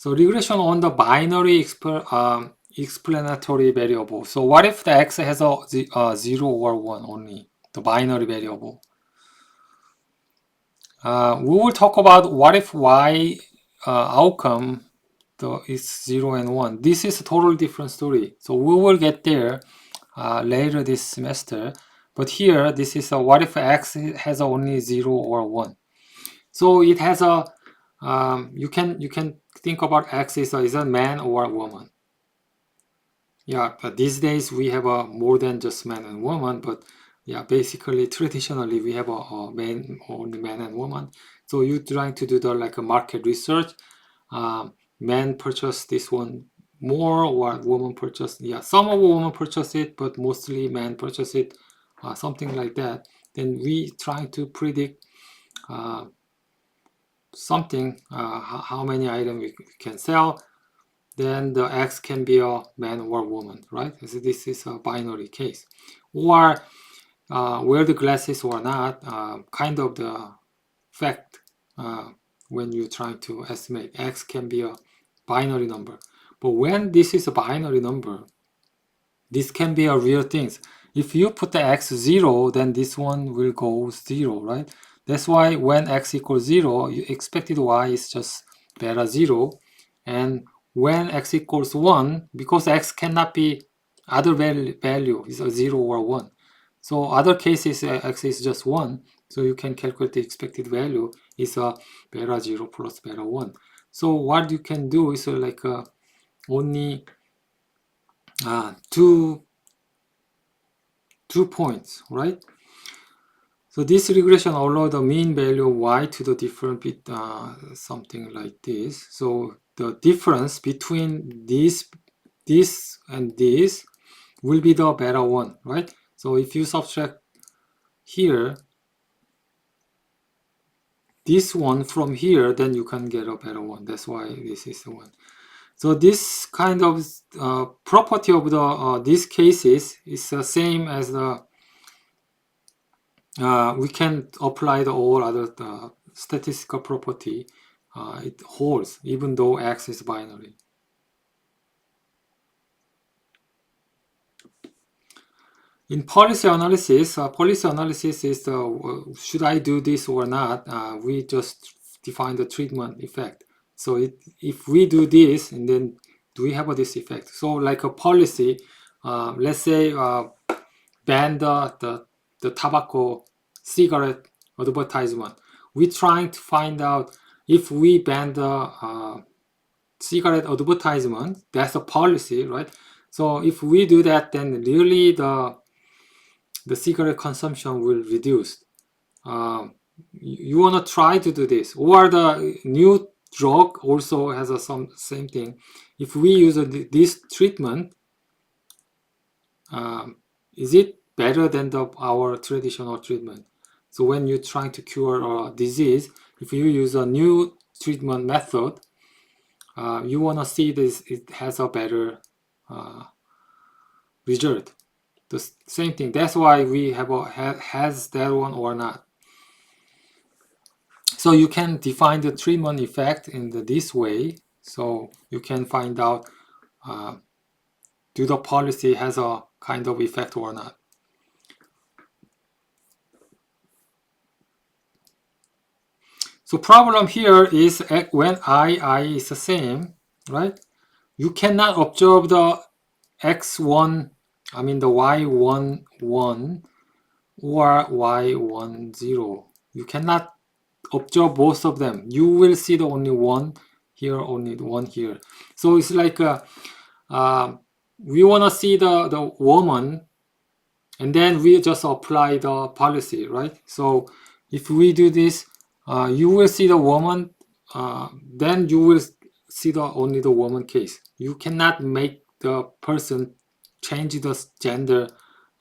So regression on the binary explanatory variable. So what if the x has a 0 or 1 only, the binary variable? We will talk about what if y outcome is 0 and 1. This is a totally different story. So we will get there later this semester. But here, this is a what if x has only 0 or 1. So it has a you can think about x is a man or a woman. Yeah, but these days we have a more than just man and woman, but yeah, basically traditionally we have a man, only man and woman. So you trying to do the like a market research. Men purchase this one more, or woman purchase, yeah, some of women purchase it, but mostly men purchase it, something like that. Then we trying to predict something, how many items we can sell. Then the X can be a man or woman, right? So this is a binary case. Or wear the glasses or not, kind of the fact when you're trying to estimate. X can be a binary number. But when this is a binary number, this can be a real thing. If you put the x 0, then this one will go 0, right? That's why when x equals 0, you expected y is just beta 0. And when x equals 1, because x cannot be other value is a 0 or 1. So other cases x is just 1. So you can calculate the expected value is a beta 0 plus beta 1. So what you can do is like only two points, right? So this regression allows the mean value of y to the different bit, something like this. So the difference between this and this will be the beta one, right? So if you subtract here this one from here, then you can get a beta one. That's why this is the one. So this kind of property of the these cases is the same as the we can apply the all other statistical property. It holds even though x is binary. In policy analysis is the should I do this or not? We just define the treatment effect. So if we do this, and then do we have this effect? So like a policy, let's say ban the tobacco cigarette advertisement. We're trying to find out if we ban the cigarette advertisement, that's a policy, right? So if we do that, then really the cigarette consumption will reduce. You want to try to do this, or the new drug also has some same thing. If we use this treatment, is it better than our traditional treatment? So when you're trying to cure a disease, if you use a new treatment method, you want to see this, it has a better result. The same thing. That's why we have has that one or not. So you can define the treatment effect in this way. So you can find out do the policy has a kind of effect or not. So problem here is when I is the same, right? You cannot observe the x1, I mean the y1 1 or y1 0. You cannot observe both of them. You will see the only one here, only one here. So it's like we want to see the woman, and then we just apply the policy, right? So if we do this, you will see the woman, then you will see only the woman case. You cannot make the person change the gender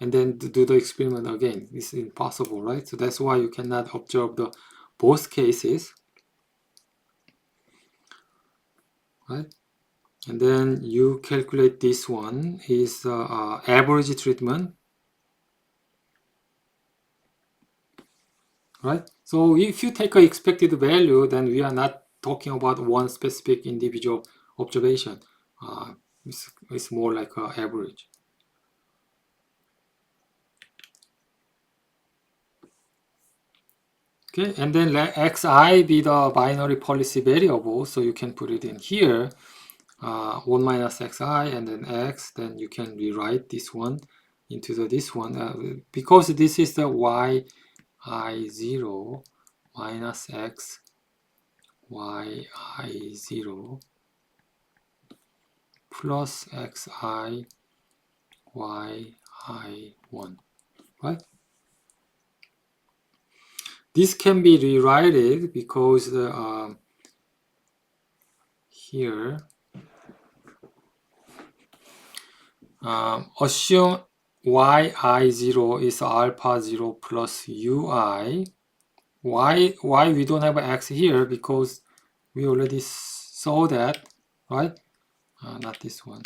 and then do the experiment again. It's impossible, right? So that's why you cannot observe the both cases, right? And then you calculate this one is average treatment, right? So if you take an expected value, then we are not talking about one specific individual observation. It's more like an average. Okay, and then let xi be the binary policy variable, so you can put it in here, 1 minus xi, and then x, then you can rewrite this one into this one, because this is the yi0 minus x yi0 plus xi yi1, right? This can be rewritten because here assume yi0 is alpha 0 plus ui. Why we don't have x here? Because we already saw that, right? Not this one.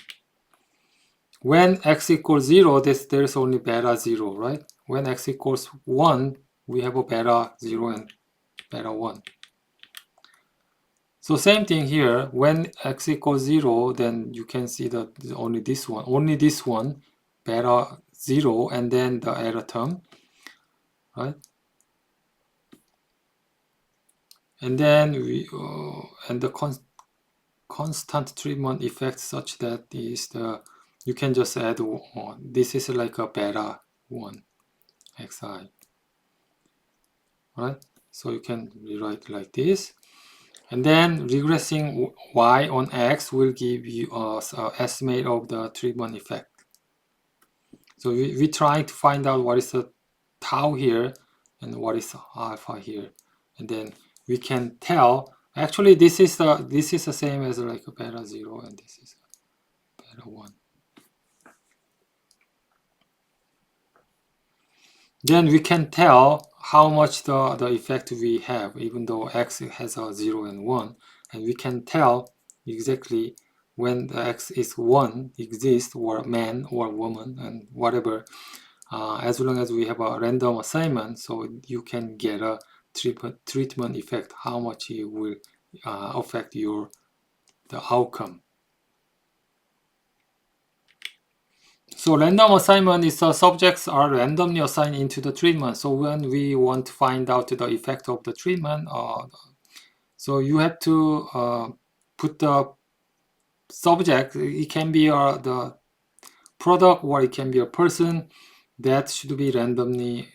When x equals 0, there's only beta 0, right? When x equals 1, we have a beta 0 and beta 1. So same thing here. When x equals 0, then you can see that only this one, beta 0, and then the error term, right? And then we and the constant treatment effect such that is you can just add this is like a beta 1 xi, right? So you can rewrite like this, and then regressing y on x will give you an estimate of the treatment effect. So we try to find out what is the tau here and what is alpha here, and then we can tell. Actually, this is the same as like a beta 0, and this is a beta 1. Then we can tell how much the effect we have, even though x has a 0 and 1, and we can tell exactly when the x is 1 exists, or man or woman and whatever, as long as we have a random assignment, so you can get a treatment effect, how much it will affect the outcome. So random assignment is subjects are randomly assigned into the treatment. So when we want to find out the effect of the treatment, so you have to put the subject. It can be the product, or it can be a person that should be randomly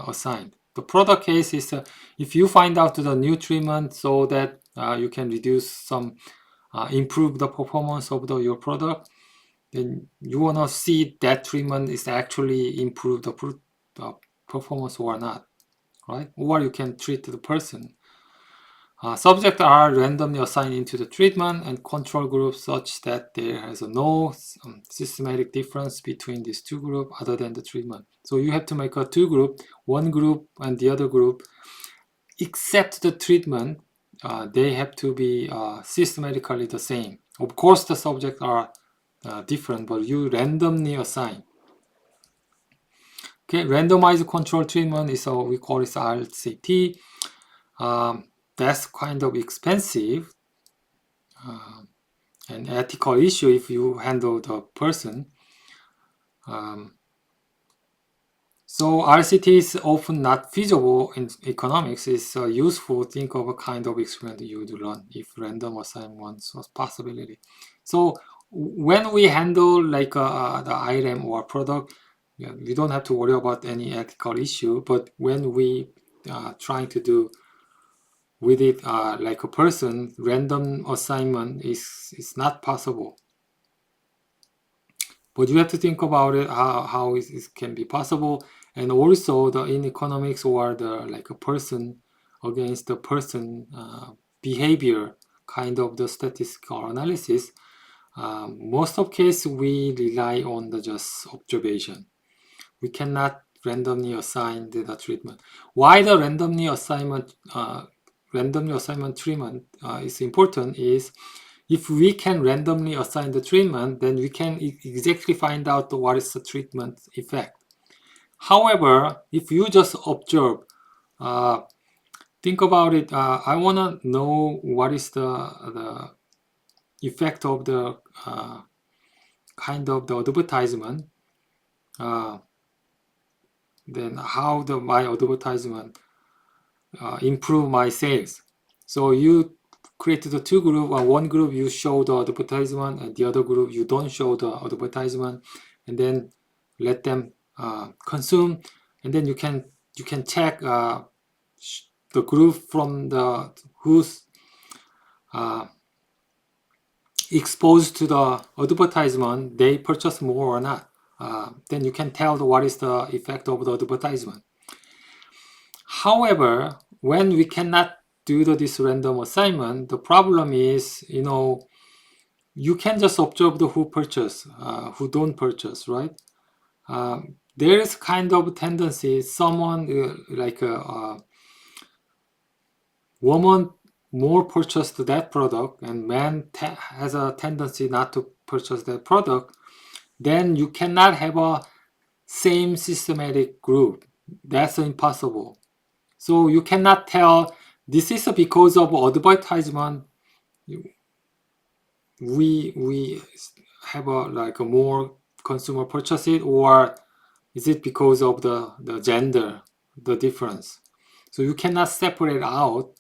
assigned. The product case is if you find out the new treatment so that you can reduce some, improve the performance of your product, then you want to see that treatment is actually improve the performance or not, right? Or you can treat the person. Subjects are randomly assigned into the treatment and control group such that there is no systematic difference between these two groups other than the treatment. So you have to make a two group, one group and the other group, except the treatment, they have to be systematically the same. Of course, the subjects are different, but you randomly assign. Okay, randomized control treatment is we call it RCT. That's kind of expensive and ethical issue if you handle the person. So RCT is often not feasible in economics. It's useful to think of a kind of experiment you would run if random assignment was possibility. So when we handle like the item or product, we don't have to worry about any ethical issue. But when we trying to do with it like a person, random assignment is not possible. But you have to think about it, how it can be possible. And also in economics, or like a person against the person behavior kind of the statistical analysis, most of case we rely on the just observation. We cannot randomly assign the treatment. Why the randomly assignment treatment is important is, if we can randomly assign the treatment, then we can exactly find out what is the treatment effect. However, if you just observe think about it. I want to know what is the effect of the kind of the advertisement. Then how my advertisement improve my sales. So you create the two group. One group you show the advertisement, and the other group you don't show the advertisement, and then let them consume, and then you can check the group from the who's exposed to the advertisement, they purchase more or not. Then you can tell what is the effect of the advertisement. However, when we cannot do this random assignment, the problem is, you can just observe the who purchase, who don't purchase, right? There is kind of tendency, someone like a woman more purchased that product and man has a tendency not to purchase that product, then you cannot have a same systematic group. That's impossible. So you cannot tell this is because of advertisement. We have a more consumer purchase it, or is it because of the gender, the difference? So you cannot separate out.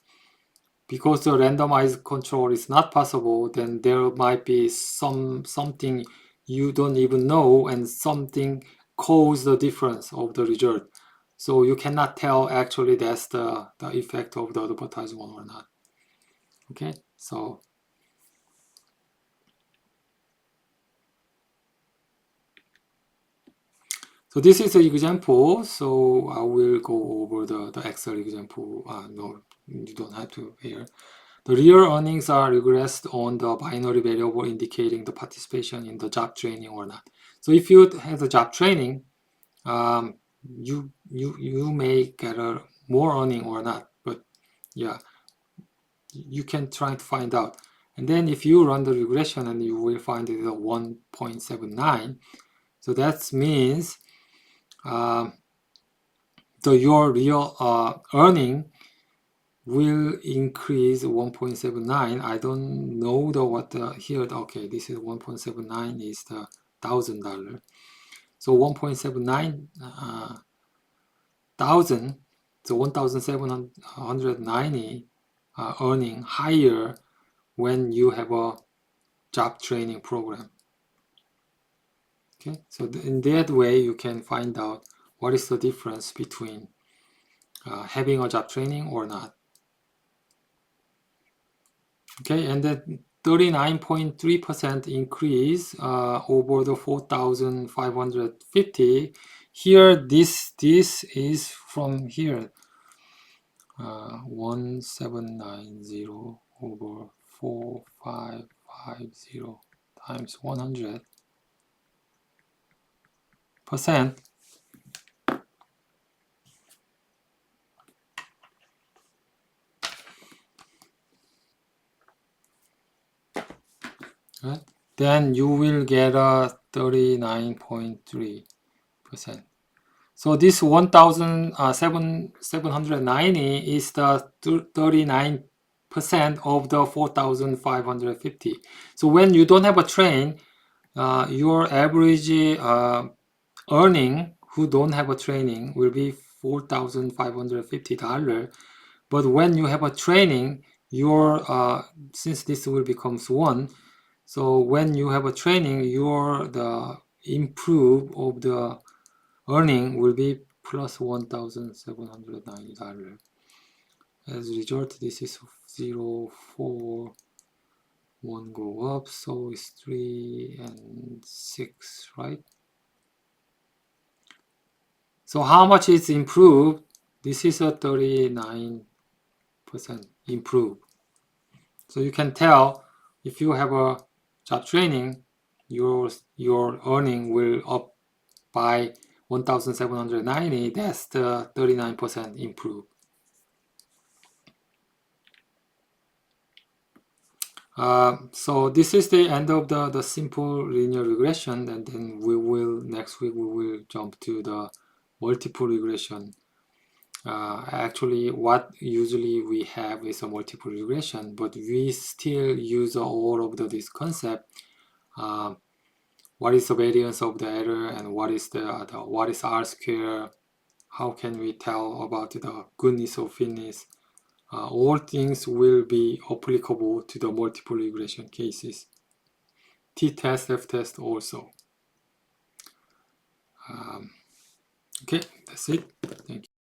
Because the randomized control is not possible, then there might be something you don't even know, and something cause the difference of the result. So you cannot tell actually that's the effect of the advertisement or not. Okay, so this is an example. So I will go over the Excel example. No, you don't have to here. The real earnings are regressed on the binary variable indicating the participation in the job training or not. So if you have the job training, you may get a more earning or not. But yeah, you can try to find out. And then if you run the regression, and you will find it at 1.79. So that means your real earning will increase 1.79. I don't know what here. Okay, this is 1.79 is the $1,000. So 1.79 thousand, so 1,790 earning higher when you have a job training program. Okay, so in that way you can find out what is the difference between having a job training or not. Okay, and then 39.3% increase over the 4,550. Here, this is from here, 1790 over 4550 times 100%. Right? Then you will get a 39.3%. So this 1,790 is the 39% of the 4,550. So when you don't have a train, your average earning who don't have a training will be $4,550. But when you have a training, your since this will becomes 1, so when you have a training, the improve of the earning will be plus $1,790. As a result, this is 0, 4, 1 go up, so it's 3 and 6, right? So how much is improved? This is a 39% improved. So you can tell if you have a job training, your earning will up by 1,790. That's the 39% improved. So this is the end of the simple linear regression, and then next week we will jump to the multiple regression. Actually, what usually we have is a multiple regression, but we still use all of this concept. What is the variance of the error, and what is what is R square? How can we tell about the goodness or fitness? All things will be applicable to the multiple regression cases. T-test, F-test also. Okay, that's it. Thank you.